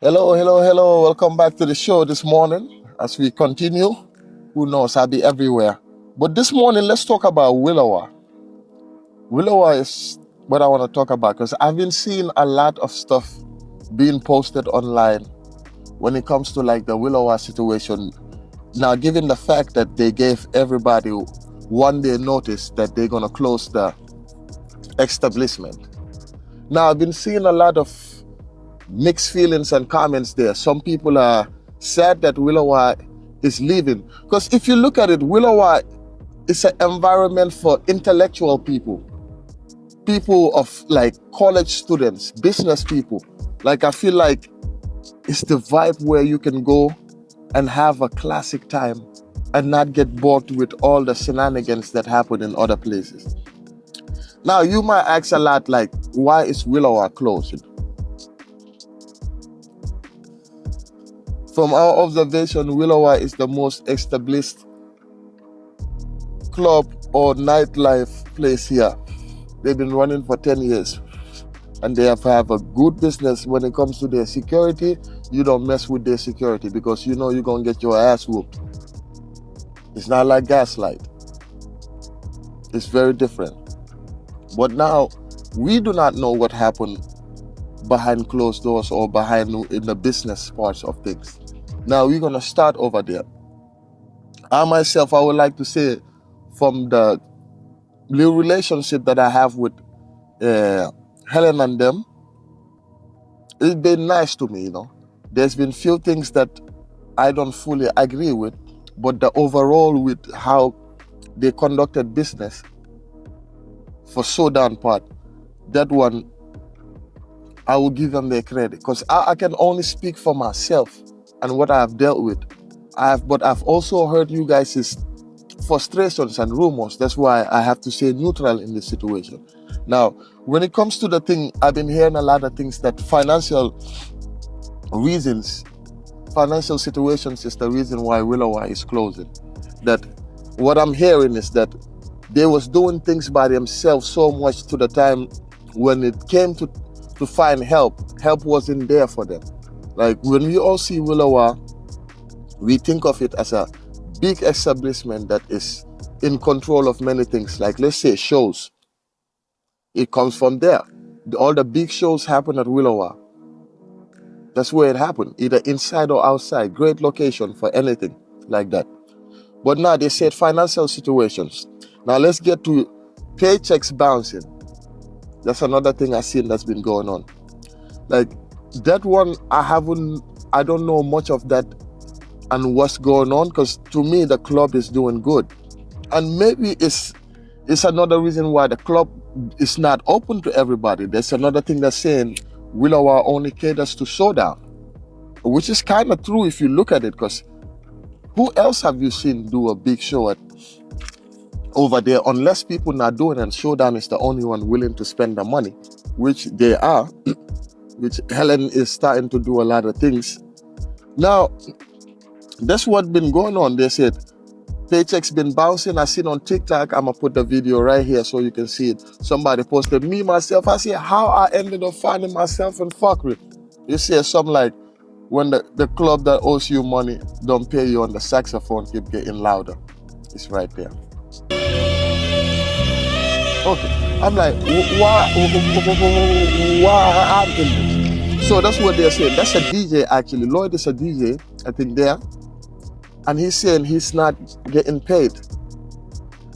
Hello, hello, hello. Welcome back to the show this morning. As we continue, who knows, I'll be everywhere. But this morning, let's talk about Williwaw. Williwaw is what I want to talk about because I've been seeing a lot of stuff being posted online when it comes to like the Williwaw situation. Now, given the fact that they gave everybody 1 day notice that they're going to close the establishment. Now, I've been seeing a lot of mixed feelings and comments there. Some people are sad that Williwaw is leaving. Because if you look at it, Williwaw is an environment for intellectual people. People of like college students, business people. Like I feel like it's the vibe where you can go and have a classic time and not get bored with all the shenanigans that happen in other places. Now you might ask a lot like, why is Williwaw closing? From our observation, Williwaw is the most established club or nightlife place here. They've been running for 10 years and they have a good business when it comes to their security. You don't mess with their security because you know you're going to get your ass whooped. It's not like Gaslight. It's very different. But now, we do not know what happened behind closed doors or behind in the business parts of things. Now we're going to start over there. I myself, I would like to say from the little relationship that I have with Helen and them, it's been nice to me, you know. There's been few things that I don't fully agree with, but the overall with how they conducted business for Sudan part, that one, I will give them their credit because I can only speak for myself and what I have dealt with. But I've also heard you guys' frustrations and rumors. That's why I have to stay neutral in this situation. Now, when it comes to the thing, I've been hearing a lot of things that financial situations is the reason why Williwaw is closing. That what I'm hearing is that they was doing things by themselves so much to the time when it came to find help wasn't there for them. Like when we all see Williwaw, we think of it as a big establishment that is in control of many things. Like let's say shows. It comes from there. All the big shows happen at Williwaw. That's where it happened, either inside or outside. Great location for anything like that. But now they said financial situations. Now let's get to paychecks bouncing. That's another thing I've seen that's been going on. Like that one, I don't know much of that and what's going on because to me the club is doing good. And maybe it's another reason why the club is not open to everybody. There's another thing that's saying Williwaw only caters to Showdown, which is kind of true if you look at it because who else have you seen do a big show over there unless people not doing it and Showdown is the only one willing to spend the money, which they are, which Helen is starting to do a lot of things. Now, that's what's been going on. They said paychecks been bouncing. I seen on TikTok, I'm going to put the video right here so you can see it. Somebody posted me, myself. I see how I ended up finding myself in fuckery. You see something like when the club that owes you money don't pay you on the saxophone keep getting louder. It's right there. Okay, I'm like, why I'm in this? So that's what they're saying. That's a DJ actually. Lloyd is a DJ, I think there. And he's saying he's not getting paid.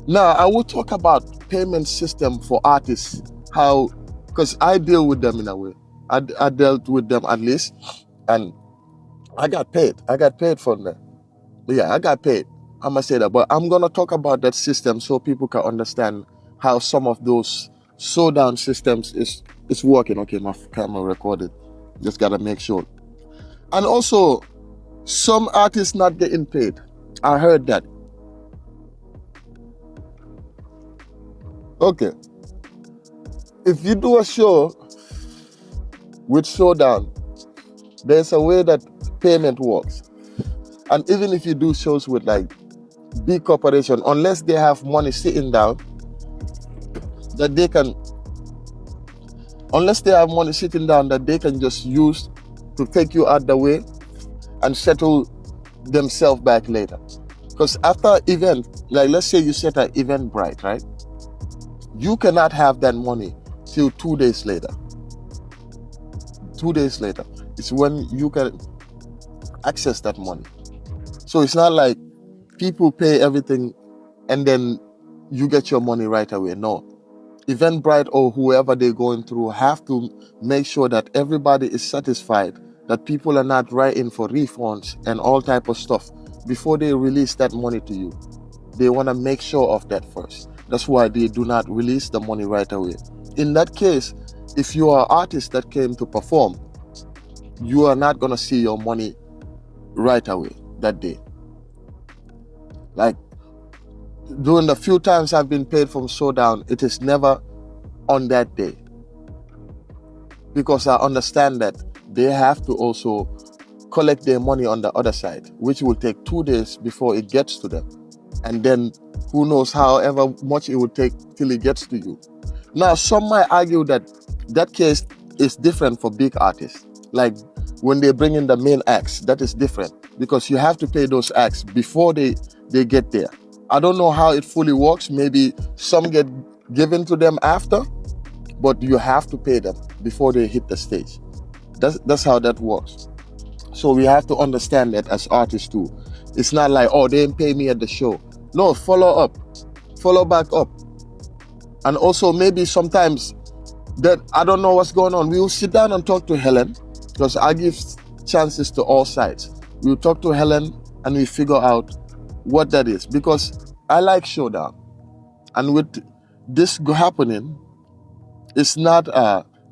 Now, I will talk about payment system for artists. How, because I deal with them in a way. I dealt with them at least. And I got paid. I got paid from them. Yeah, I got paid. I must say that. But I'm going to talk about that system so people can understand how some of those showdown systems is working. Okay, my camera recorded. Just got to make sure. And also, some artists not getting paid. I heard that. Okay. If you do a show with Showdown, there's a way that payment works. And even if you do shows with like big corporation, unless they have money sitting down, that they can just use to take you out the way and settle themselves back later. Because after event, like let's say you set an Eventbrite, right? You cannot have that money till 2 days later. 2 days later is when you can access that money. So it's not like people pay everything and then you get your money right away. No. Eventbrite or whoever they're going through have to make sure that everybody is satisfied, that people are not writing for refunds and all type of stuff before they release that money to you. They want to make sure of that first. That's why they do not release the money right away. In that case, if you are an artist that came to perform, you are not going to see your money right away that day. Like during the few times I've been paid from Showdown, it is never on that day. Because I understand that they have to also collect their money on the other side, which will take 2 days before it gets to them. And then who knows however much it will take till it gets to you. Now, some might argue that that case is different for big artists. Like when they bring in the main acts, that is different because you have to pay those acts before they get there. I don't know how it fully works. Maybe some get given to them after, but you have to pay them before they hit the stage. That's how that works. So we have to understand that as artists too. It's not like, oh, they didn't pay me at the show. No, follow up, follow back up. And also maybe sometimes that I don't know what's going on. We will sit down and talk to Helen because I give chances to all sides. We will talk to Helen and we figure out what that is because I like Showdown. And with this happening, it's not,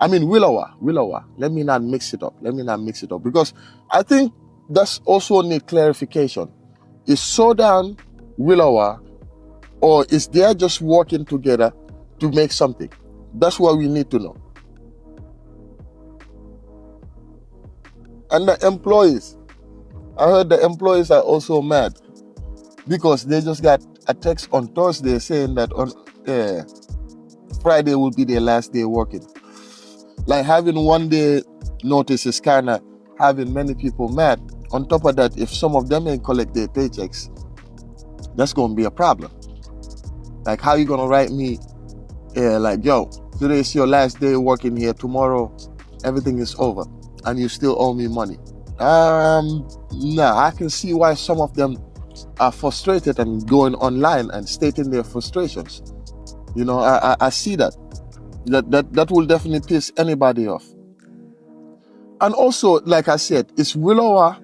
Williwaw. Let me not mix it up because I think that's also need clarification. Is Showdown Williwaw or is they just working together to make something? That's what we need to know. And the employees, I heard the employees are also mad because they just got a text on Thursday saying that on Friday will be their last day working. Like having 1 day notice is kind of having many people mad. On top of that, if some of them ain't collect their paychecks, that's going to be a problem. Like how you going to write me like, yo, today is your last day working here. Tomorrow, everything is over and you still owe me money. I can see why some of them are frustrated and going online and stating their frustrations. You know, I see that. That will definitely piss anybody off. And also, like I said, it's Williwaw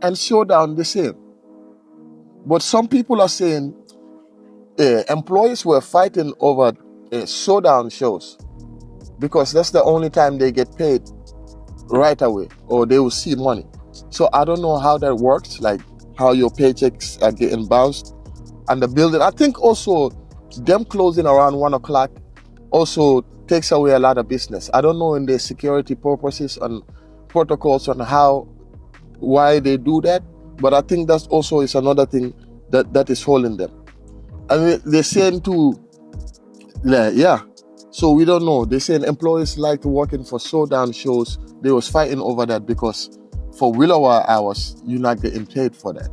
and Showdown the same. But some people are saying employees were fighting over Showdown shows because that's the only time they get paid right away or they will see money. So I don't know how that works, like how your paychecks are getting bounced. And the building, I think also them closing around 1 o'clock also takes away a lot of business. I don't know in their security purposes and protocols on why they do that, but I think that also is another thing that is holding them. And they're saying too, so we don't know. They're saying employees like working for Showdown shows. They was fighting over that because for Williwaw hours, you're not getting paid for that.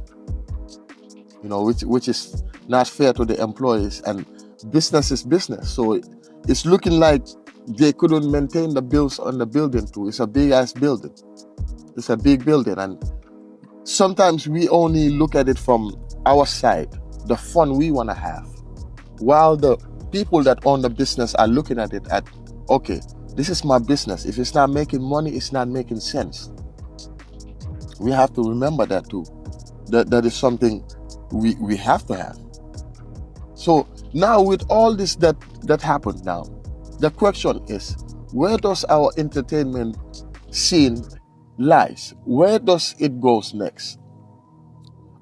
You know, which is not fair to the employees, and business is business. So it's looking like they couldn't maintain the bills on the building too. It's a big ass building. It's a big building, and sometimes we only look at it from our side, the fun we want to have, while the people that own the business are looking at it at, okay, this is my business. If it's not making money, it's not making sense. We have to remember that too. That is something we have to have. So now with all this that happened now, the question is, where does our entertainment scene lies? Where does it goes next?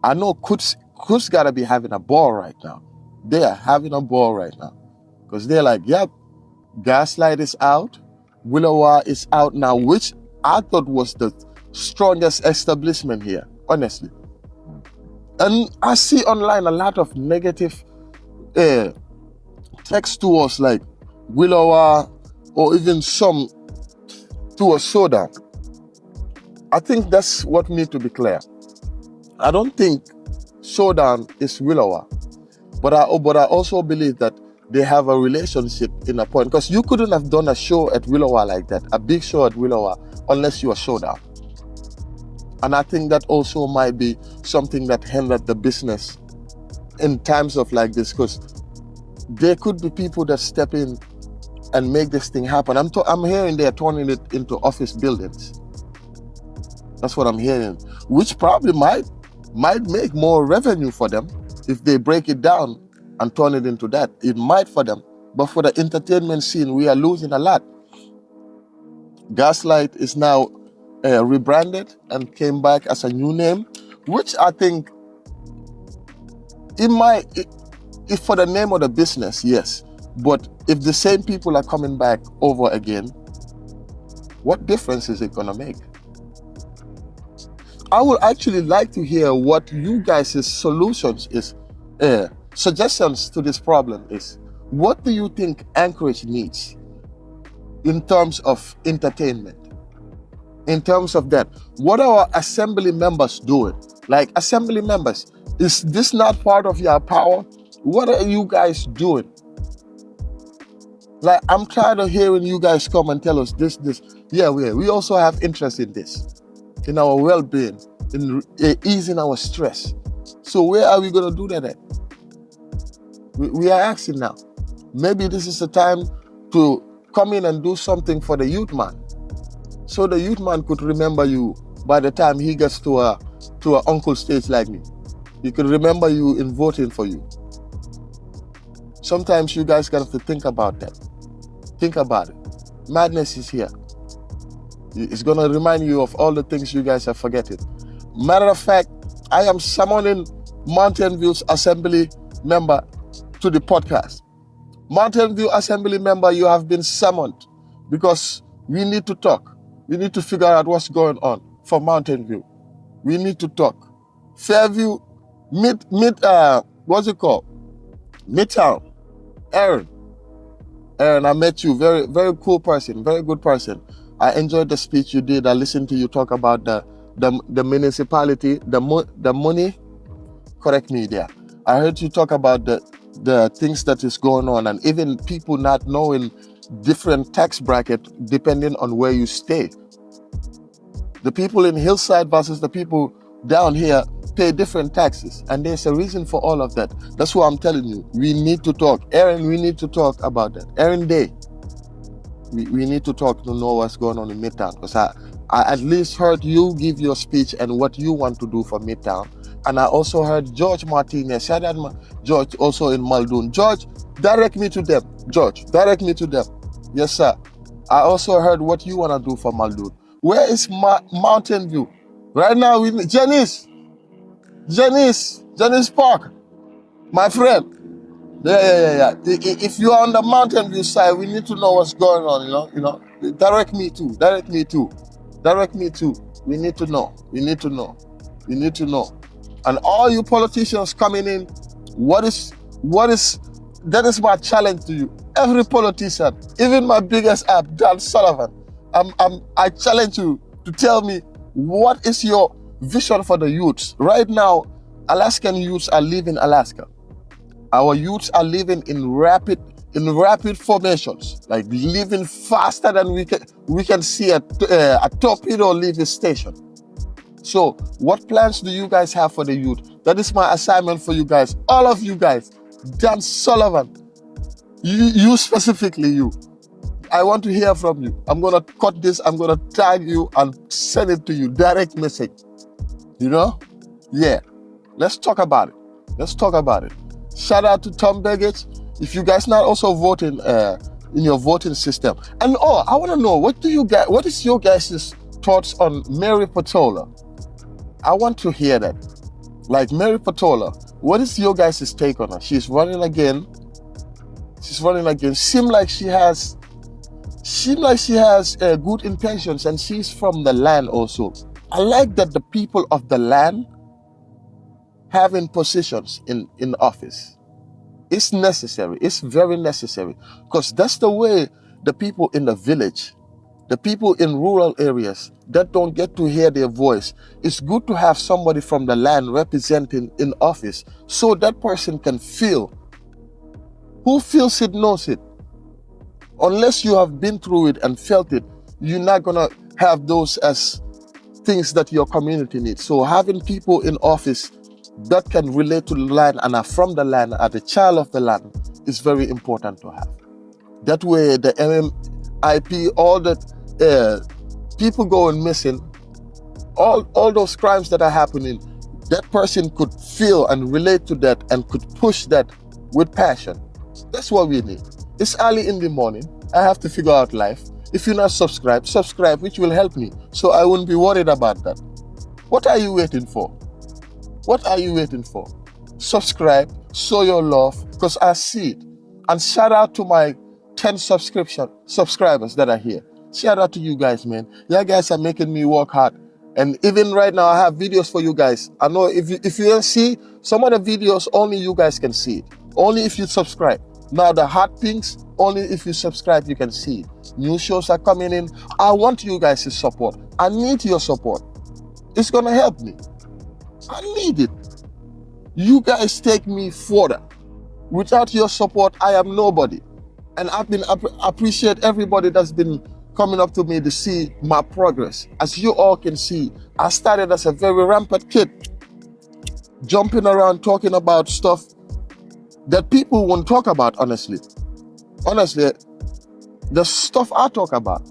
I know Kuts gotta be having a ball right now. They are having a ball right now. Because they're like, yep, Gaslight is out, Williwaw is out now, which I thought was the strongest establishment here, honestly. And I see online a lot of negative text towards like Williwaw or even some towards Showdown. I think that's what needs to be clear. I don't think Showdown is Williwaw, but I also believe that they have a relationship in a point, because you couldn't have done a show at Williwaw like that, a big show at Williwaw, unless you are Showdown. And I think that also might be something that hindered the business in times of like this, because there could be people that step in and make this thing happen. I'm hearing they're turning it into office buildings. That's what I'm hearing, which probably might make more revenue for them if they break it down and turn it into that. It might for them, but for the entertainment scene, we are losing a lot. Gaslight is now rebranded and came back as a new name, which I think if for the name of the business, yes. But if the same people are coming back over again, what difference is it gonna make? I would actually like to hear what you guys' solutions is, suggestions to this problem is. What do you think Anchorage needs in terms of entertainment? In terms of that, what are our assembly members doing? Like, assembly members, is this not part of your power? What are you guys doing? Like, I'm tired of hearing you guys come and tell us this. Yeah, we also have interest in this, in our well-being, in easing our stress. So where are we going to do that at? We are asking now. Maybe this is the time to come in and do something for the youth man, so the youth man could remember you by the time he gets to a uncle stage like me. He could remember you in voting for you. Sometimes you guys got to think about that. Think about it. Madness is here. It's going to remind you of all the things you guys are forgetting. Matter of fact, I am summoning Mountain View's assembly member to the podcast. Mountain View assembly member, you have been summoned because we need to talk. We need to figure out what's going on for Mountain View. We need to talk. Fairview, what's it called? Midtown. Aaron, I met you. Very, very cool person. Very good person. I enjoyed the speech you did. I listened to you talk about the municipality, the money. Correct me there. I heard you talk about the things that is going on, and even people not knowing different tax bracket depending on where you stay. The people in Hillside versus the people down here pay different taxes, and there's a reason for all of that. That's what I'm telling you. We need to talk. Aaron, we need to talk about that. Aaron Day, we need to talk to know what's going on in Midtown, because I at least heard you give your speech and what you want to do for Midtown. And I also heard George Martinez, shout out George, also in Muldoon. George, direct me to them. George, direct me to them. Yes, sir. I also heard what you want to do for Muldoon. Where is Mountain View? Right now, Janice Park, my friend. Yeah. If you are on the Mountain View side, we need to know what's going on, you know. Direct me too. We need to know. And all you politicians coming in, that is my challenge to you. Every politician, even my biggest app, Dan Sullivan, I challenge you to tell me, what is your vision for the youths? Right now, Alaskan youths are leaving Alaska. Our youths are living in rapid formations, like living faster than we can see a torpedo leave the station. So what plans do you guys have for the youth? That is my assignment for you guys. All of you guys. Dan Sullivan, you specifically, you. I want to hear from you. I'm going to cut this. I'm going to tag you and send it to you. Direct message. You know? Yeah. Let's talk about it. Shout out to Tom Beggett. If you guys not also voting in your voting system. And I want to know, what is your guys' thoughts on Mary Patola? I want to hear that. Like, Mary Patola, what is your guys' take on her? She's running again. Seems like she has good intentions, and she's from the land also. I like that the people of the land having positions in office. It's necessary. It's very necessary, because that's the way the people in the village the people in rural areas that don't get to hear their voice, it's good to have somebody from the land representing in office so that person can feel. Who feels it knows it. Unless you have been through it and felt it, you're not gonna have those as things that your community needs. So having people in office that can relate to the land and are from the land, are the child of the land, is very important to have. That way the MMIP, all that people going missing, all those crimes that are happening, that person could feel and relate to that and could push that with passion. That's what we need. It's early in the morning. I have to figure out life. If you're not subscribed, subscribe, which will help me. So I wouldn't be worried about that. What are you waiting for? What are you waiting for? Subscribe, show your love, because I see it. And shout out to my 10 subscribers that are here. Shout out to you guys, man. You guys are making me work hard. And even right now, I have videos for you guys. I know if you don't see some of the videos, only you guys can see it. Only if you subscribe. Now the hot things, only if you subscribe, you can see it. New shows are coming in. I want you guys to support. I need your support. It's gonna help me. I need it. You guys take me further. Without your support, I am nobody. And I've been appreciate everybody that's been coming up to me to see my progress. As you all can see, I started as a very rampant kid, jumping around talking about stuff that people won't talk about, honestly. Honestly, the stuff I talk about,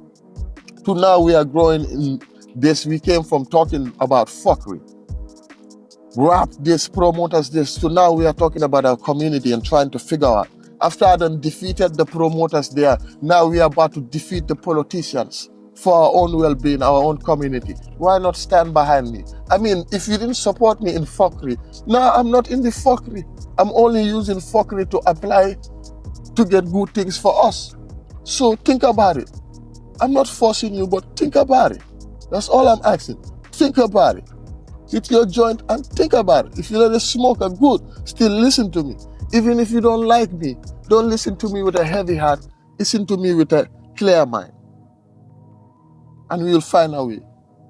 to now we are growing in this. We came from talking about fuckery, rap this, promoters this, to now we are talking about our community and trying to figure out. After I done defeated the promoters there, now we are about to defeat the politicians for our own well-being, our own community. Why not stand behind me? I mean, if you didn't support me in fuckery, now I'm not in the fuckery. I'm only using fuckery to apply to get good things for us. So think about it. I'm not forcing you, but think about it. That's all I'm asking. Think about it. Hit your joint and think about it. If you're not a smoker, good. Still listen to me. Even if you don't like me, don't listen to me with a heavy heart. Listen to me with a clear mind. And we'll find a way.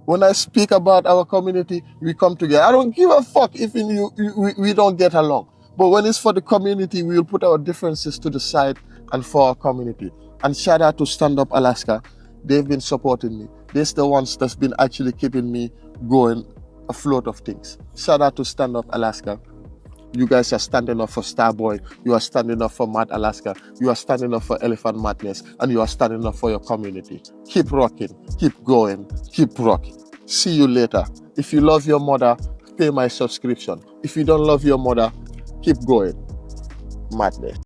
When I speak about our community, we come together. I don't give a fuck if we don't get along. But when it's for the community, we'll put our differences to the side and for our community. And shout out to Stand Up Alaska. They've been supporting me. They're the ones that's been actually keeping me going afloat of things. Shout out to Stand Up Alaska. You guys are standing up for Starboy. You are standing up for Mad Alaska. You are standing up for Elephant Madness. And you are standing up for your community. Keep rocking. Keep going. Keep rocking. See you later. If you love your mother, pay my subscription. If you don't love your mother, keep going. Madness.